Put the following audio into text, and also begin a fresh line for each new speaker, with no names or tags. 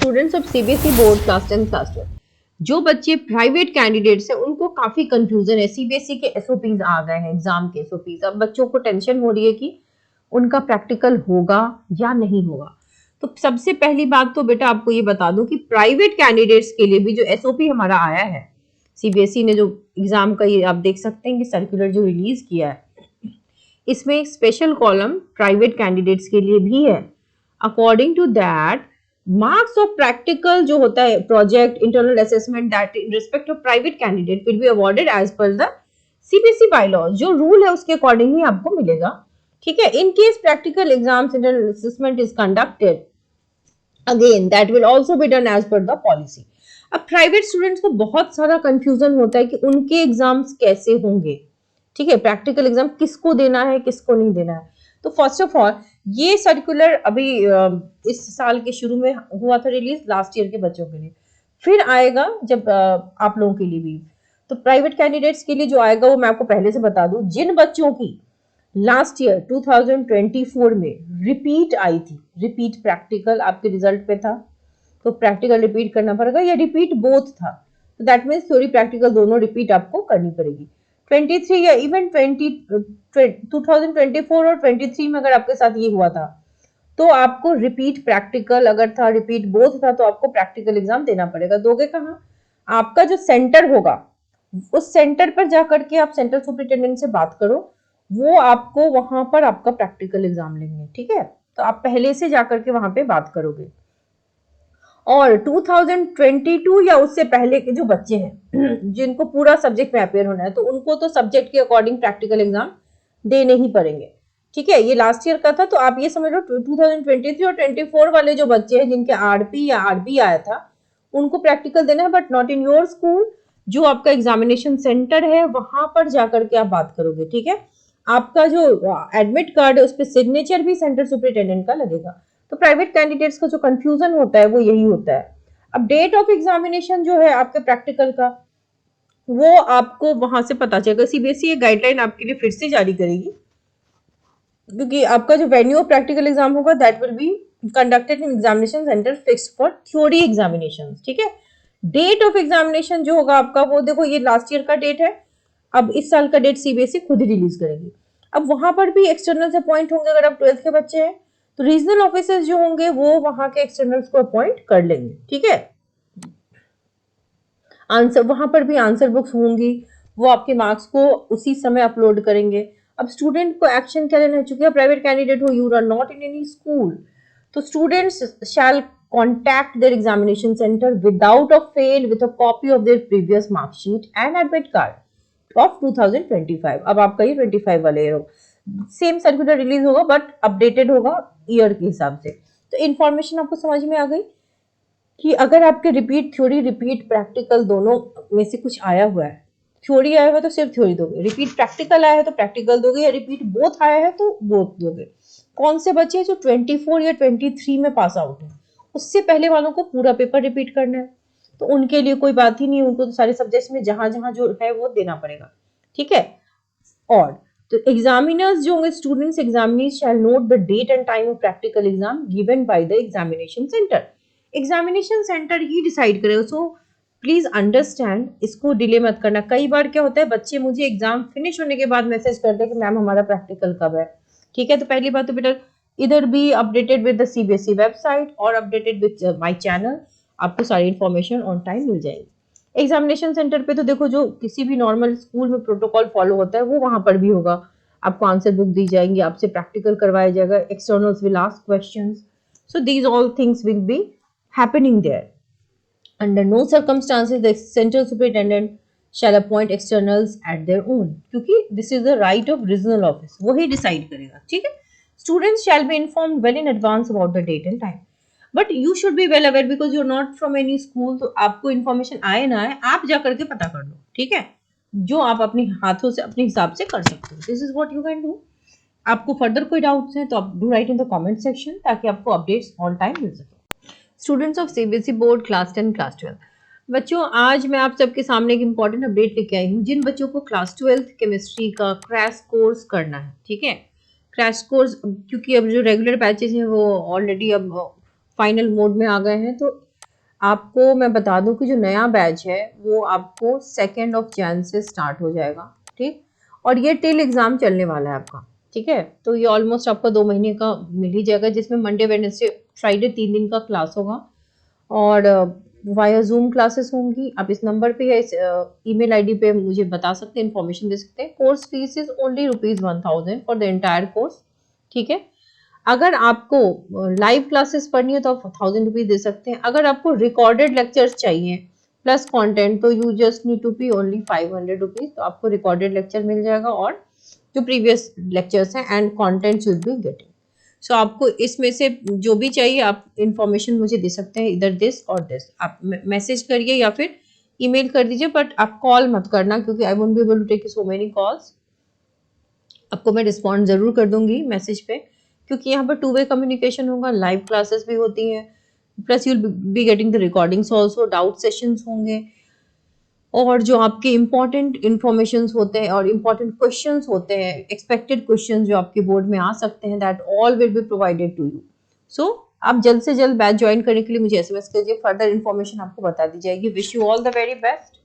Students of CBSE board class 10 class 12, जो बच्चे private candidates हैं उनको काफी कंफ्यूजन है। सीबीएसई के एसओपीज आ गए हैं, एग्जाम के एसओपीज। अब बच्चों को टेंशन हो रही है कि उनका प्रैक्टिकल होगा या नहीं होगा। तो सबसे पहली बात तो बेटा आपको ये बता दूं कि प्राइवेट कैंडिडेट्स के लिए भी जो एसओपी हमारा आया है, सीबीएसई ने जो एग्जाम का, ये आप देख सकते हैं कि सर्कुलर जो रिलीज किया है, इसमें एक स्पेशल कॉलम प्राइवेट कैंडिडेट्स के लिए भी है। According to that, marks of practical जो होता है, project, internal assessment, that in respect of private candidate will be awarded as per the CBSE bylaws. जो रूल है उसके अकॉर्डिंग ही आपको मिलेगा। ठीक है। In case practical exams, internal assessment is conducted, again that will also be done as per the policy. अब private students को बहुत सारा कंफ्यूजन होता है कि उनके एग्जाम्स कैसे होंगे। ठीक है, प्रैक्टिकल एग्जाम किसको देना है, किसको नहीं देना है। तो फर्स्ट ऑफ ऑल ये सर्कुलर अभी इस साल के शुरू में हुआ था रिलीज, लास्ट ईयर के बच्चों के लिए। फिर आएगा जब आप लोगों के लिए भी। तो प्राइवेट कैंडिडेट्स के लिए जो आएगा वो मैं आपको पहले से बता दूं। जिन बच्चों की लास्ट ईयर 2024 में रिपीट आई थी, रिपीट प्रैक्टिकल आपके रिजल्ट पे था, तो प्रैक्टिकल रिपीट करना पड़ेगा, या रिपीट बोथ था, तो दैट मीन्स थ्योरी प्रैक्टिकल दोनों रिपीट आपको करनी पड़ेगी। 23 या इवन 2024 और 23 में अगर आपके साथ ये हुआ था तो आपको रिपीट प्रैक्टिकल अगर था, रिपीट बोथ था, तो आपको प्रैक्टिकल एग्जाम देना पड़ेगा। दोगे कहाँ? आपका जो सेंटर होगा उस सेंटर पर जाकर के आप सेंटर सुपरिटेंडेंट से बात करो, वो आपको वहां पर आपका प्रैक्टिकल एग्जाम लेंगे। ठीक है, तो आप पहले से जाकर के वहां पे बात करोगे। और 2022 या उससे पहले के जो बच्चे हैं जिनको पूरा सब्जेक्ट में अपेयर होना है, तो उनको तो सब्जेक्ट के अकॉर्डिंग प्रैक्टिकल एग्जाम देने ही पड़ेंगे। ठीक है, ये लास्ट ईयर का था, तो आप ये समझ लो 2023 और 24 वाले जो बच्चे हैं जिनके आरपी या आरबी आया था, उनको प्रैक्टिकल देना है, but not in your school. जो आपका एग्जामिनेशन सेंटर है वहां पर जाकर के आप बात करोगे। ठीक है, आपका जो एडमिट कार्ड है उस पर सिग्नेचर भी सेंटर सुपरिटेंडेंट का लगेगा। तो प्राइवेट कैंडिडेट्स का जो कंफ्यूजन होता है वो यही होता है। अब डेट ऑफ एग्जामिनेशन जो है आपके प्रैक्टिकल का, वो आपको वहां से पता चलेगा। सीबीएसई ये गाइडलाइन आपके लिए फिर से जारी करेगी, क्योंकि आपका जो वेन्यू ऑफ प्रैक्टिकल एग्जाम होगा that will be conducted in examination centre fixed for theory examination. ठीक है, डेट ऑफ एग्जामिनेशन जो होगा आपका, वो देखो ये लास्ट ईयर का डेट है, अब इस साल का डेट सीबीएसई खुद ही रिलीज करेगी। अब वहां पर भी एक्सटर्नल से अपॉइंट होंगे। अगर आप 12th के बच्चे हैं तो रीजनल ऑफिसर्स जो होंगे वो वहां के एक्सटर्नल्स को अपॉइंट कर लेंगे। ठीक है, आंसर वहां पर भी आंसर बुक्स होंगी, वो आपके मार्क्स को उसी समय अपलोड करेंगे। अब स्टूडेंट को एक्शन क्या लेना है, चूंकि प्राइवेट कैंडिडेट हो, you are not in any school, तो students shall contact their examination center without a fail with a copy of their previous mark sheet and admit card of 2025। अब आपका ये 25 वाले ईयर होगा, सेम सर्कुलर रिलीज होगा but updated होगा year के हिसाब से। तो इन्फॉर्मेशन आपको समझ में आ गई कि अगर आपके रिपीट थ्योरी, रिपीट प्रैक्टिकल दोनों में से कुछ आया हुआ है, थ्योरी आया हुआ है तो सिर्फ थ्योरी दोगे, रिपीट प्रैक्टिकल आया है तो प्रैक्टिकल दोगे, या रिपीट बोथ आया है तो बोथ दोगे। कौन से बच्चे जो 24 या 23 में पास आउट है, उससे पहले वालों को पूरा पेपर रिपीट करना है, तो उनके लिए कोई बात ही नहीं, उनको तो सारे सब्जेक्ट्स में जहां जहां जो है वो देना पड़ेगा। ठीक है, और तो एग्जामिनर्स जो होंगे, students examiners shall note the date and time of practical exam given by the examination centre. Examination centre ही डिसाइड करेगा। सो प्लीज अंडरस्टैंड, इसको डिले मत करना। कई बार क्या होता है, बच्चे मुझे एग्जाम फिनिश होने के बाद मैसेज करते हैं कि मैम हमारा प्रैक्टिकल कब है। ठीक है, तो पहली बात तो बेटा इधर भी updated with the CBSE website और अपडेटेड विद माय चैनल, आपको सारी इन्फॉर्मेशन ऑन टाइम मिल जाएगी। एग्जामिनेशन सेंटर पे तो देखो जो किसी भी नॉर्मल स्कूल में प्रोटोकॉल फॉलो होता है वो वहां पर भी होगा। आपको आंसर बुक दी जाएंगी, आपसे प्रैक्टिकल करवाया जाएगा, externals will ask questions, so these all things will be happening there. Under no circumstances the central superintendent shall appoint externals at their own, क्योंकि this is the right of regional office, वो ही decide करेगा। ठीक है, students shall be informed well in advance about the date and time, but you should be well aware because you are not from any school. तो आपको information आए ना आए, आप जा करके पता कर लो। ठीक है, जो आप अपने हाथों से अपने हिसाब से कर सकते हो। This is what you can do. आपको फर्दर कोई डाउट्स हैं तो आप do right in the comment section, ताकि आपको अपडेट्स ऑन टाइम मिल सके। Students of CBSE board class 10 class 12, बच्चों आज मैं आप सबके सामने एक इंपॉर्टेंट अपडेट लेके आई हूँ। जिन बच्चों को क्लास 12 केमिस्ट्री का क्रैश कोर्स करना है, ठीक है, क्रैश कोर्स, क्योंकि अब जो रेगुलर बैचेस हैं वो ऑलरेडी अब फाइनल मोड में आ गए हैं, तो आपको मैं बता दूं कि जो नया बैच है वो आपको 2 जैन से स्टार्ट हो जाएगा, ठीक। और ये टिल एग्जाम चलने वाला है आपका, ठीक है। तो ये ऑलमोस्ट आपका 2 महीने का मिल ही जाएगा, जिसमें मंडे वेडनेसडे फ्राइडे 3 दिन का क्लास होगा। और वाया जूम क्लासेस होंगी। आप इस नंबर पे या इस ईमेल आईडी पे मुझे बता सकते हैं, इन्फॉर्मेशन दे सकते हैं। Course fees is only ₹1000 for the entire course, ठीक है। अगर आपको लाइव क्लासेस पढ़नी है तो आप ₹1000 दे सकते हैं। अगर आपको रिकॉर्डेड लेक्चर्स चाहिए प्लस कंटेंट, तो you just need to pay only ₹500। तो आपको रिकॉर्डेड लेक्चर मिल जाएगा और जो प्रीवियस लेक्चर्स हैं and contents will be getting. So आपको इसमें से जो भी चाहिए आप इंफॉर्मेशन मुझे दे सकते हैं, इधर दिस और दिस। आप मैसेज करिए या फिर ईमेल कर दीजिए, बट आप कॉल मत करना क्योंकि I won't be able to take so many calls. आपको मैं रिस्पॉन्ड ज़रूर कर दूंगी मैसेज पे, क्योंकि यहाँ पर 2 वे कम्युनिकेशन होगा, लाइव क्लासेस भी होती हैं, plus you will be getting the recordings also, doubt sessions होंगे, और जो आपके इंपॉर्टेंट इंफॉर्मेशन होते हैं और इंपॉर्टेंट क्वेश्चंस होते हैं, एक्सपेक्टेड क्वेश्चन जो आपके बोर्ड में आ सकते हैं, that all will be provided to you. So आप जल्द से जल्द बैच ज्वाइन करने के लिए मुझे एसएमएस कीजिए, फर्दर इन्फॉर्मेशन आपको बता दी जाएगी। Wish you all the very best.